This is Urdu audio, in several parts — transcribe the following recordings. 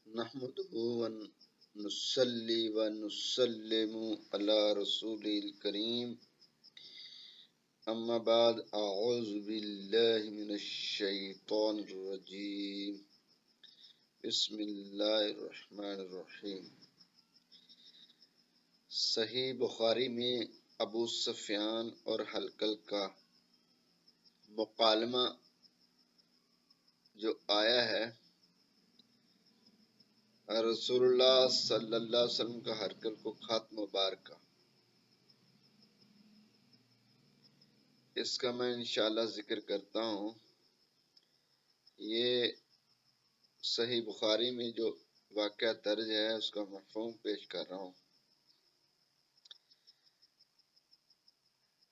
نحمده ونصلي ونسلم على رسول الكريم اما بعد اعوذ بالله من الشیطان الرجیم بسم اللہ الرحمن الرحیم۔ صحیح بخاری میں ابو سفیان اور ہلکل کا مکالمہ جو آیا ہے، رسول اللہ صلی اللہ علیہ وسلم کا ہرکل کو خط مبارکہ، اس کا میں انشاءاللہ ذکر کرتا ہوں۔ یہ صحیح بخاری میں جو واقعہ درج ہے اس کا مفہوم پیش کر رہا ہوں۔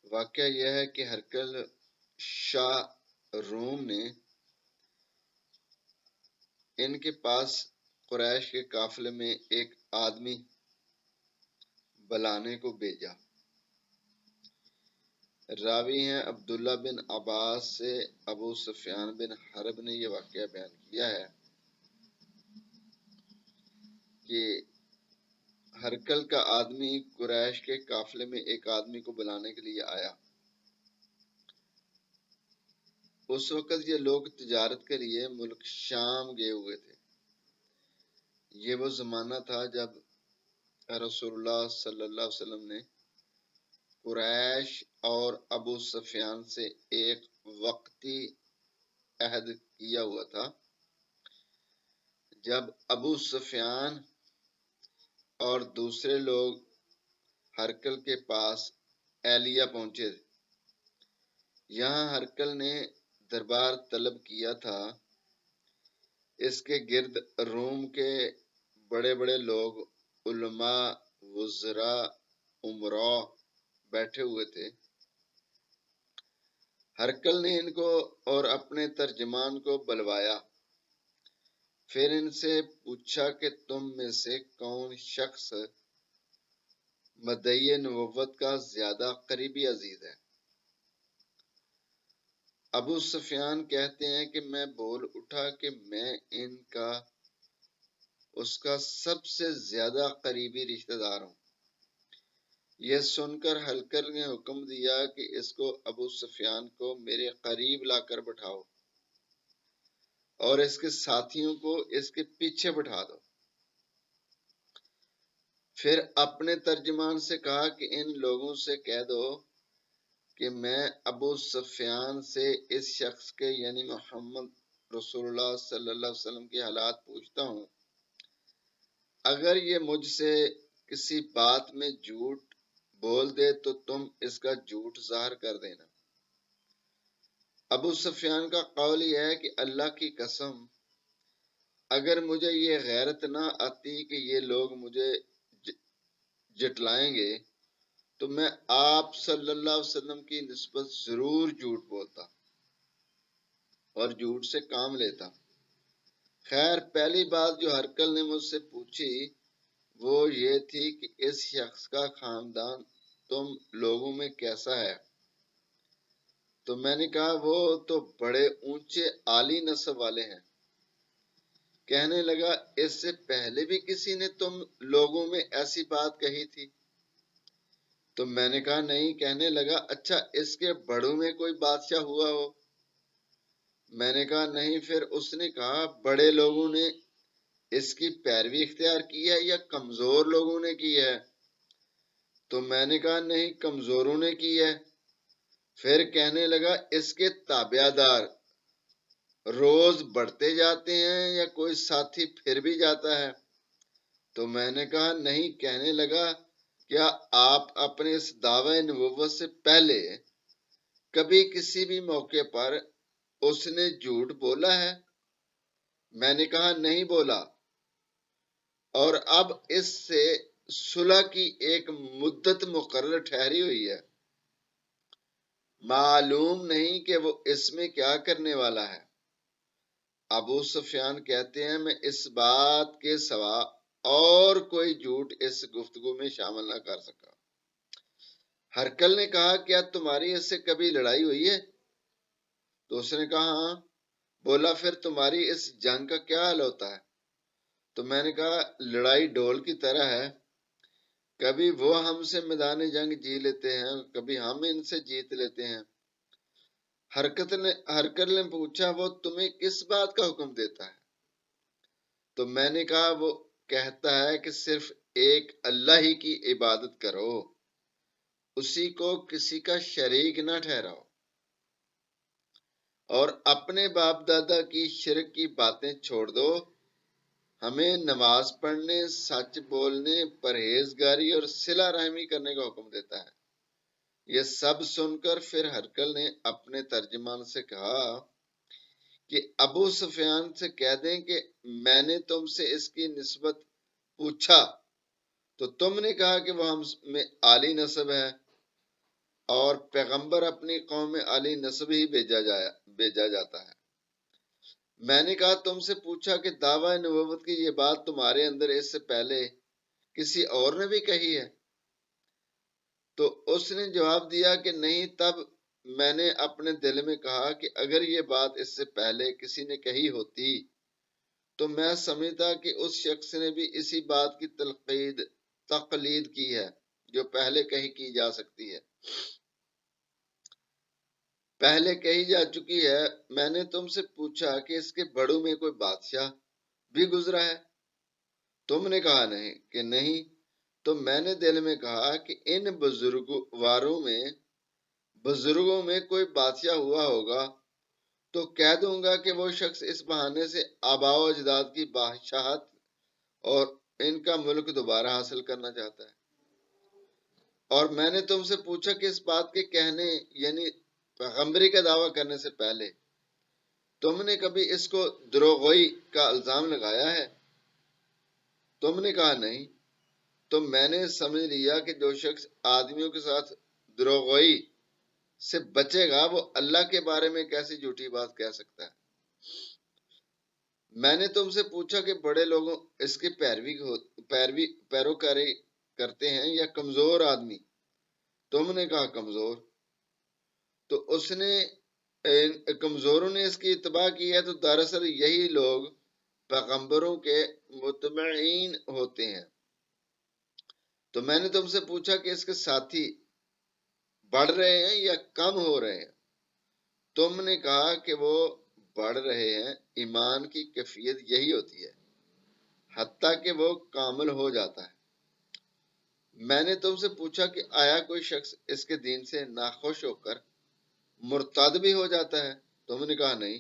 واقعہ یہ ہے کہ ہرکل شاہ روم نے ان کے پاس قریش کے قافلے میں ایک آدمی بلانے کو بھیجا۔ راوی ہیں عبداللہ بن عباس سے ابو سفیان بن حرب نے یہ واقعہ بیان کیا ہے کہ ہرکل کا آدمی قریش کے قافلے میں ایک آدمی کو بلانے کے لیے آیا۔ اس وقت یہ لوگ تجارت کے لیے ملک شام گئے ہوئے تھے۔ یہ وہ زمانہ تھا جب رسول اللہ صلی اللہ علیہ وسلم نے قریش اور ابو سفیان سے ایک وقتی عہد کیا ہوا تھا۔ جب ابو سفیان اور دوسرے لوگ ہرکل کے پاس ایلیہ پہنچے، یہاں ہرکل نے دربار طلب کیا تھا۔ اس کے گرد روم کے بڑے بڑے لوگ، علماء، وزراء، امراء بیٹھے ہوئے تھے۔ ہرکل نے ان کو اور اپنے ترجمان کو بلوایا، پھر ان سے پوچھا کہ تم میں سے کون شخص مدعی نبوت کا زیادہ قریبی عزیز ہے؟ ابو سفیان کہتے ہیں کہ میں بول اٹھا کہ میں اس کا سب سے زیادہ قریبی رشتہ دار ہوں۔ یہ سن کر ہرکل نے حکم دیا کہ اس کو ابو سفیان کو میرے قریب لا کر بٹھاؤ اور اس کے ساتھیوں کو اس کے پیچھے بٹھا دو۔ پھر اپنے ترجمان سے کہا کہ ان لوگوں سے کہہ دو کہ میں ابو سفیان سے اس شخص کے یعنی محمد رسول اللہ صلی اللہ علیہ وسلم کے حالات پوچھتا ہوں۔ اگر یہ مجھ سے کسی بات میں جھوٹ بول دے تو تم اس کا جھوٹ ظاہر کر دینا۔ ابو سفیان کا قول یہ ہے کہ اللہ کی قسم، اگر مجھے یہ غیرت نہ آتی کہ یہ لوگ مجھے جٹلائیں گے تو میں آپ صلی اللہ علیہ وسلم کی نسبت ضرور جھوٹ بولتا اور جھوٹ سے کام لیتا۔ خیر، پہلی بات جو ہرکل نے مجھ سے پوچھی وہ یہ تھی کہ اس شخص کا خاندان تم لوگوں میں کیسا ہے؟ تو میں نے کہا وہ تو بڑے اونچے عالی نسب والے ہیں۔ کہنے لگا اس سے پہلے بھی کسی نے تم لوگوں میں ایسی بات کہی تھی؟ تو میں نے کہا نہیں۔ کہنے لگا اچھا اس کے بڑوں میں کوئی بادشاہ ہوا ہو؟ میں نے کہا نہیں۔ پھر اس نے کہا بڑے لوگوں نے اس کی پیروی اختیار کی ہے یا کمزور لوگوں نے کی ہے؟ تو میں نے کہا نہیں، کمزوروں نے کی ہے۔ پھر کہنے لگا اس کے تابع دار روز بڑھتے جاتے ہیں یا کوئی ساتھی پھر بھی جاتا ہے؟ تو میں نے کہا نہیں۔ کہنے لگا کیا آپ اپنے اس دعوی نبوت سے پہلے کبھی کسی بھی موقع پر اس نے جھوٹ بولا ہے؟ میں نے کہا نہیں بولا، اور اب اس سے صلح کی ایک مدت مقرر ٹھہری ہوئی ہے، معلوم نہیں کہ وہ اس میں کیا کرنے والا ہے۔ ابو سفیان کہتے ہیں میں اس بات کے سوا اور کوئی جھوٹ اس گفتگو میں شامل نہ کر سکا۔ ہرکل نے کہا کیا تمہاری اس سے کبھی لڑائی ہوئی ہے؟ تو اس نے کہا ہاں۔ بولا پھر تمہاری اس جنگ کا کیا حل ہوتا ہے؟ تو میں نے کہا لڑائی ڈول کی طرح ہے، کبھی وہ ہم سے میدان جنگ جی لیتے ہیں، کبھی ہم ان سے جیت لیتے ہیں۔ ہرکل نے پوچھا وہ تمہیں کس بات کا حکم دیتا ہے؟ تو میں نے کہا وہ کہتا ہے کہ صرف ایک اللہ ہی کی عبادت کرو، اسی کو کسی کا شریک نہ ٹھہراؤ، اور اپنے باپ دادا کی شرک کی باتیں چھوڑ دو۔ ہمیں نماز پڑھنے، سچ بولنے، پرہیزگاری اور صلہ رحمی کرنے کا حکم دیتا ہے۔ یہ سب سن کر پھر ہرکل نے اپنے ترجمان سے کہا کہ ابو سفیان سے کہہ دیں کہ میں نے تم سے اس کی نسبت پوچھا تو تم نے کہا کہ وہ ہم میں عالی نسب ہے، اور پیغمبر اپنی قوم میں عالی نسب ہی بھیجا جاتا ہے۔ میں نے کہا تم سے پوچھا کہ دعویٰ نبوت کی یہ بات تمہارے اندر اس سے پہلے کسی اور نے بھی کہی ہے؟ تو اس نے جواب دیا کہ نہیں۔ تب میں نے اپنے دل میں کہا کہ اگر یہ بات اس سے پہلے کسی نے کہی ہوتی تو میں سمجھتا کہ اس شخص نے بھی اسی بات کی تقلید کی ہے جو پہلے کی جا سکتی ہے، پہلے کہی جا چکی ہے۔ میں نے تم سے پوچھا کہ اس کے بڑوں میں کوئی بادشاہ بھی گزرا ہے؟ تم نے کہا نہیں کہ نہیں۔ تو میں نے دل میں کہا کہ ان بزرگوں میں کوئی بادشاہ ہوا ہوگا تو کہہ دوں گا کہ وہ شخص اس بہانے سے آباء و اجداد کی بادشاہت اور ان کا ملک دوبارہ حاصل کرنا چاہتا ہے۔ اور میں نے تم سے پوچھا کہ اس بات کے کہنے یعنی پیغمبری کا دعویٰ کرنے سے پہلے تم نے کبھی اس کو دروغگوئی کا الزام لگایا ہے؟ تم نے کہا نہیں۔ تو میں نے سمجھ لیا کہ جو شخص آدمیوں کے ساتھ دروغگوئی سے بچے گا وہ اللہ کے بارے میں کیسی جھوٹی بات کہہ سکتا ہے۔ میں نے تم سے پوچھا کہ بڑے لوگوں اس کی پیروکاری کرتے ہیں یا کمزور آدمی؟ تم نے کہا کمزور۔ تو اس نے کمزوروں نے اس کی اتباع کی ہے، تو دراصل یہی لوگ پیغمبروں کے متبعین ہوتے ہیں۔ تو میں نے تم سے پوچھا کہ اس کے ساتھی بڑھ رہے ہیں یا کم ہو رہے ہیں؟ تم نے کہا کہ وہ بڑھ رہے ہیں۔ ایمان کی کیفیت یہی ہوتی ہے حتیٰ کہ وہ کامل ہو جاتا ہے۔ میں نے تم سے پوچھا کہ آیا کوئی شخص اس کے دین سے ناخوش ہو کر مرتد بھی ہو جاتا ہے؟ تم نے کہا نہیں۔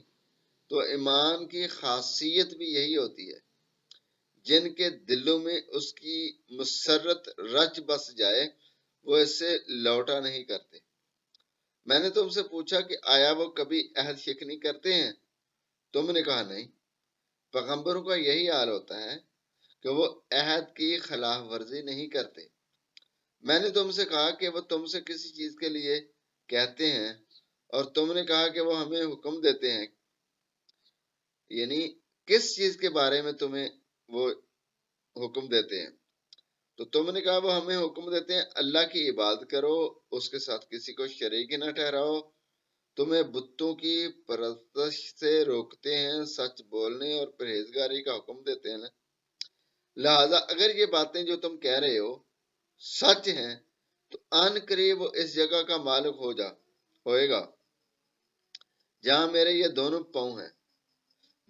تو ایمان کی خاصیت بھی یہی ہوتی ہے، جن کے دلوں میں اس کی مسرت رچ بس جائے وہ اس سے لوٹا نہیں کرتے۔ میں نے تم سے پوچھا کہ آیا وہ کبھی عہد شکنی کرتے ہیں؟ تم نے کہا نہیں۔ پیغمبروں کا یہی حال ہوتا ہے کہ وہ عہد کی خلاف ورزی نہیں کرتے۔ میں نے تم سے کہا کہ وہ تم سے کسی چیز کے لیے کہتے ہیں اور تم نے کہا کہ وہ ہمیں حکم دیتے ہیں، یعنی کس چیز کے بارے میں تمہیں وہ حکم دیتے ہیں؟ تو تم نے کہا وہ ہمیں حکم دیتے ہیں اللہ کی عبادت کرو، اس کے ساتھ کسی کو شریک نہ ٹھہراؤ، تمہیں بتوں کی پرستش سے روکتے ہیں، سچ بولنے اور پرہیزگاری کا حکم دیتے ہیں۔ لہذا اگر یہ باتیں جو تم کہہ رہے ہو سچ ہیں تو ان قریب وہ اس جگہ کا مالک ہوئے گا جہاں میرے یہ دونوں پاؤں ہیں۔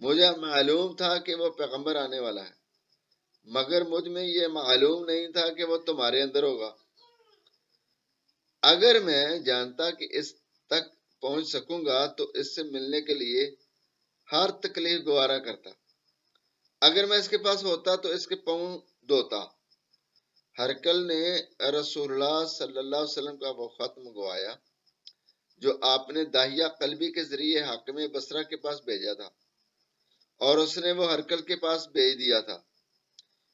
مجھے معلوم تھا کہ وہ پیغمبر آنے والا ہے، مگر مجھ میں یہ معلوم نہیں تھا کہ وہ تمہارے اندر ہوگا۔ اگر میں جانتا کہ اس تک پہنچ سکوں گا تو اس سے ملنے کے لیے ہر تکلیف گوارا کرتا۔ اگر میں اس کے پاس ہوتا تو اس کے پاؤں دھوتا۔ ہرکل نے رسول اللہ صلی اللہ علیہ وسلم کا وہ خط منگوایا جو آپ نے داہیہ قلبی کے ذریعے حاکم بصرہ کے پاس بھیجا تھا، اور اس نے وہ ہرکل کے پاس بھیج دیا تھا۔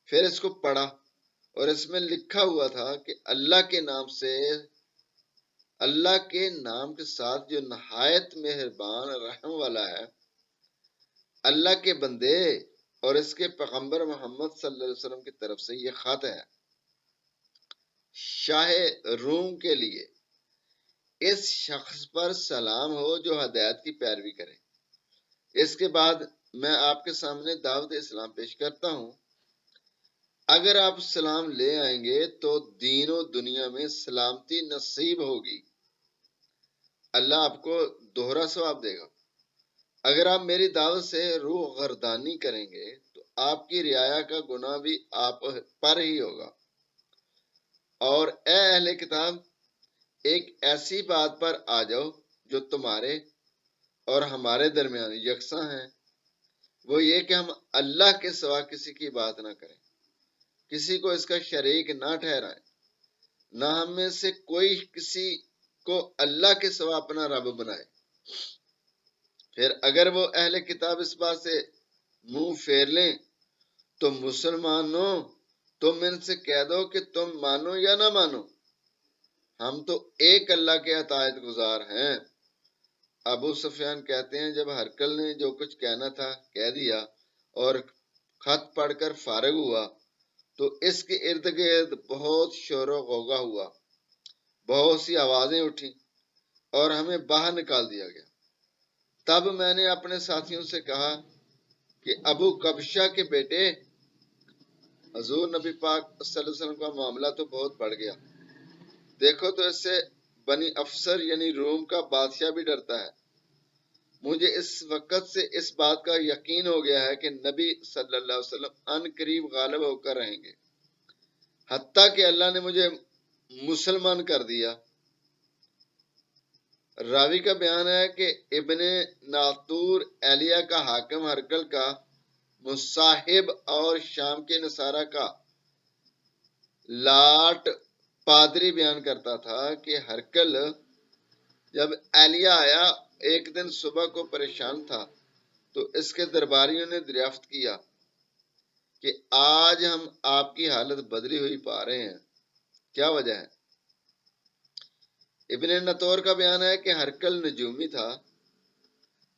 پھر اس کو پڑھا اور اس میں لکھا ہوا تھا کہ اللہ کے نام کے ساتھ جو نہایت مہربان رحم والا ہے، اللہ کے بندے اور اس کے پیغمبر محمد صلی اللہ علیہ وسلم کی طرف سے یہ خط ہے، شاہ روم کے لیے۔ اس شخص پر سلام ہو جو ہدایت کی پیروی کرے۔ اس کے بعد میں آپ کے سامنے دعوت اسلام پیش کرتا ہوں۔ اگر آپ سلام لے آئیں گے تو دین و دنیا میں سلامتی نصیب ہوگی، اللہ آپ کو دوہرا ثواب دے گا۔ اگر آپ میری دعوت سے روح گردانی کریں گے تو آپ کی رعایا کا گناہ بھی آپ پر ہی ہوگا۔ اور اے اہل کتاب، ایک ایسی بات پر آ جاؤ جو تمہارے اور ہمارے درمیان یکساں ہے، وہ یہ کہ ہم اللہ کے سوا کسی کی بات نہ کریں، کسی کو اس کا شریک نہ ٹھہرائیں، نہ ہم میں سے کوئی کسی کو اللہ کے سوا اپنا رب بنائے۔ پھر اگر وہ اہل کتاب اس بات سے منہ پھیر لیں تو مسلمانوں، تم ان سے کہہ دو کہ تم مانو یا نہ مانو، ہم تو ایک اللہ کے اطاعت گزار ہیں۔ ابو سفیان کہتے ہیں جب ہرکل نے جو کچھ کہنا تھا کہہ دیا اور خط پڑھ کر فارغ ہوا تو اس کے ارد گرد بہت شور و غوغا ہوا، بہت سی آوازیں اٹھیں اور ہمیں باہر نکال دیا گیا۔ تب میں نے اپنے ساتھیوں سے کہا کہ ابو کبشہ کے بیٹے، حضور نبی پاک صلی اللہ علیہ وسلم کا معاملہ تو بہت بڑھ گیا، دیکھو تو اس سے بنی افسر یعنی روم کا بادشاہ بھی ڈرتا ہے۔ مجھے اس وقت سے اس بات کا یقین ہو گیا ہے کہ نبی صلی اللہ علیہ وسلم ان قریب غالب ہو کر رہیں گے، حتیٰ کہ اللہ نے مجھے مسلمان کر دیا۔ راوی کا بیان ہے کہ ابن ناطور ایلیا کا حاکم ہرکل کا مصاحب اور شام کے نصارہ کا لاٹ پادری بیان کرتا تھا کہ ہرکل جب ایلیا آیا ایک دن صبح کو پریشان تھا تو اس کے درباریوں نے دریافت کیا کہ آج ہم آپ کی حالت بدلی ہوئی پا رہے ہیں، کیا وجہ ہے؟ ابن نطور کا بیان ہے کہ ہرکل نجومی تھا،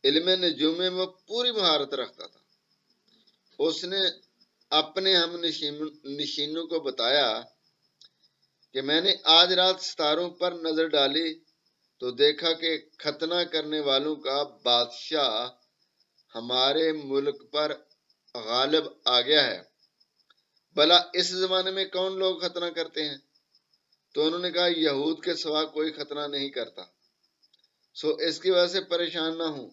علم نجوم میں وہ پوری مہارت رکھتا تھا۔ اس نے اپنے ہم نشینوں کو بتایا کہ میں نے آج رات ستاروں پر نظر ڈالی تو دیکھا کہ ختنہ کرنے والوں کا بادشاہ ہمارے ملک پر غالب آ گیا ہے، بھلا اس زمانے میں کون لوگ ختنہ کرتے ہیں؟ تو انہوں نے کہا یہود کے سوا کوئی ختنہ نہیں کرتا، سو اس کی وجہ سے پریشان نہ ہوں،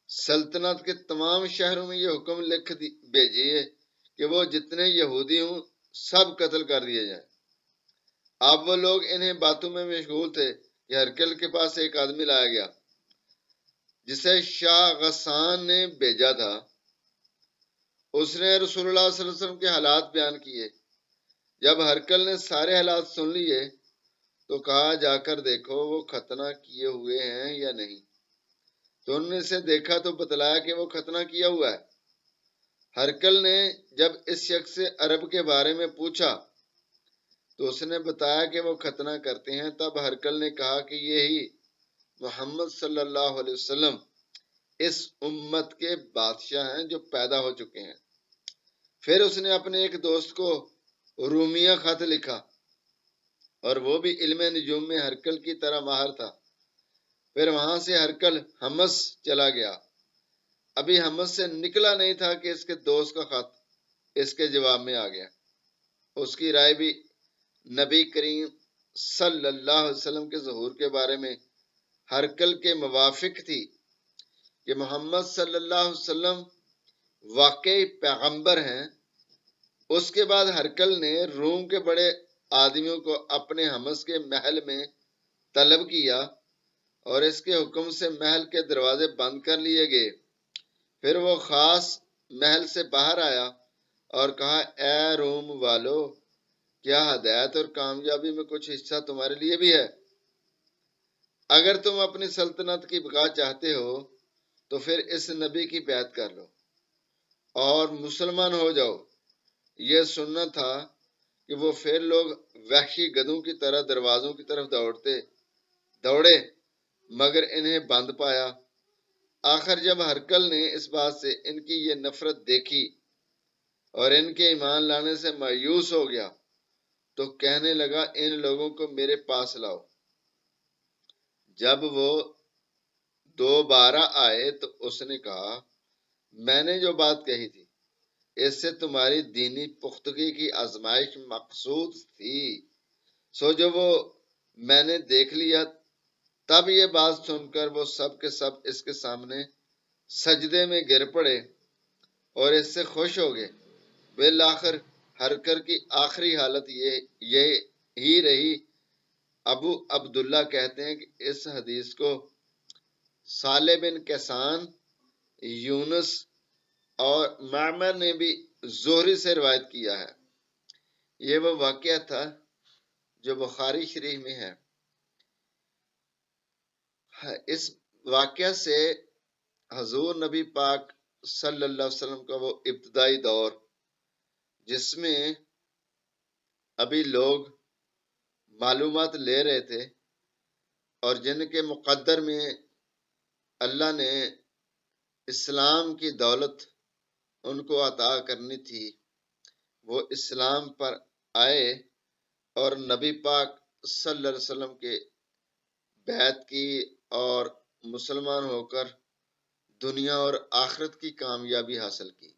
سلطنت کے تمام شہروں میں یہ حکم لکھ بھیجیے کہ وہ جتنے یہودی ہوں سب قتل کر دیے جائیں۔ اب وہ لوگ انہیں باتوں میں مشغول تھے کہ ہرکل کے پاس ایک آدمی لایا گیا جسے شاہ غسان نے بھیجا تھا۔ اس نے رسول اللہ صلی اللہ علیہ وسلم کے حالات بیان کیے۔ جب ہرکل نے سارے حالات سن لیے تو کہا جا کر دیکھو وہ ختنہ کیے ہوئے ہیں یا نہیں۔ تو انہوں نے اسے دیکھا تو بتلایا کہ وہ ختنہ کیا ہوا ہے۔ ہرکل نے جب اس شخص سے عرب کے بارے میں پوچھا تو اس نے بتایا کہ وہ ختنہ کرتے ہیں۔ تب ہرکل نے کہا کہ یہی محمد صلی اللہ علیہ وسلم اس امت کے بادشاہ ہیں جو پیدا ہو چکے ہیں۔ پھر اس نے اپنے ایک دوست کو رومیہ خط لکھا اور وہ بھی علم نجوم میں ہرکل کی طرح ماہر تھا۔ پھر وہاں سے ہرکل حمص چلا گیا۔ ابھی حمص سے نکلا نہیں تھا کہ اس کے دوست کا خط اس کے جواب میں آ گیا۔ اس کی رائے بھی نبی کریم صلی اللہ علیہ وسلم کے ظہور کے بارے میں ہرکل کے موافق تھی کہ محمد صلی اللہ علیہ وسلم واقعی پیغمبر ہیں۔ اس کے بعد ہرکل نے روم کے بڑے آدمیوں کو اپنے حمص کے محل میں طلب کیا اور اس کے حکم سے محل کے دروازے بند کر لیے گئے۔ پھر وہ خاص محل سے باہر آیا اور کہا اے روم والو، کیا ہدایت اور کامیابی میں کچھ حصہ تمہارے لیے بھی ہے؟ اگر تم اپنی سلطنت کی بقا چاہتے ہو تو پھر اس نبی کی بیعت کر لو اور مسلمان ہو جاؤ۔ یہ سننا تھا کہ وہ پھر لوگ وحشی گدھوں کی طرح دروازوں کی طرف دوڑے مگر انہیں بند پایا۔ آخر جب ہرکل نے اس بات سے ان کی یہ نفرت دیکھی اور ان کے ایمان لانے سے مایوس ہو گیا تو کہنے لگا ان لوگوں کو میرے پاس لاؤ۔ جب وہ دوبارہ آئے تو اس نے کہا میں نے جو بات کہی تھی اس سے تمہاری دینی پختگی کی آزمائش مقصود تھی۔ سو جو وہ میں نے دیکھ لیا، تب یہ بات سن کر وہ سب کے سب اس کے سامنے سجدے میں گر پڑے اور اس سے خوش ہو گئے۔ بالآخر ہرکر کی آخری حالت یہ ہی رہی۔ ابو عبداللہ کہتے ہیں کہ اس حدیث کو صالح بن کیسان، یونس اور معمر نے بھی زہری سے روایت کیا ہے۔ یہ وہ واقعہ تھا جو بخاری شریف میں ہے۔ اس واقعہ سے حضور نبی پاک صلی اللہ علیہ وسلم کا وہ ابتدائی دور، جس میں ابھی لوگ معلومات لے رہے تھے اور جن کے مقدر میں اللہ نے اسلام کی دولت ان کو عطا کرنی تھی، وہ اسلام پر آئے اور نبی پاک صلی اللہ علیہ وسلم کے بیعت کی اور مسلمان ہو کر دنیا اور آخرت کی کامیابی حاصل کی۔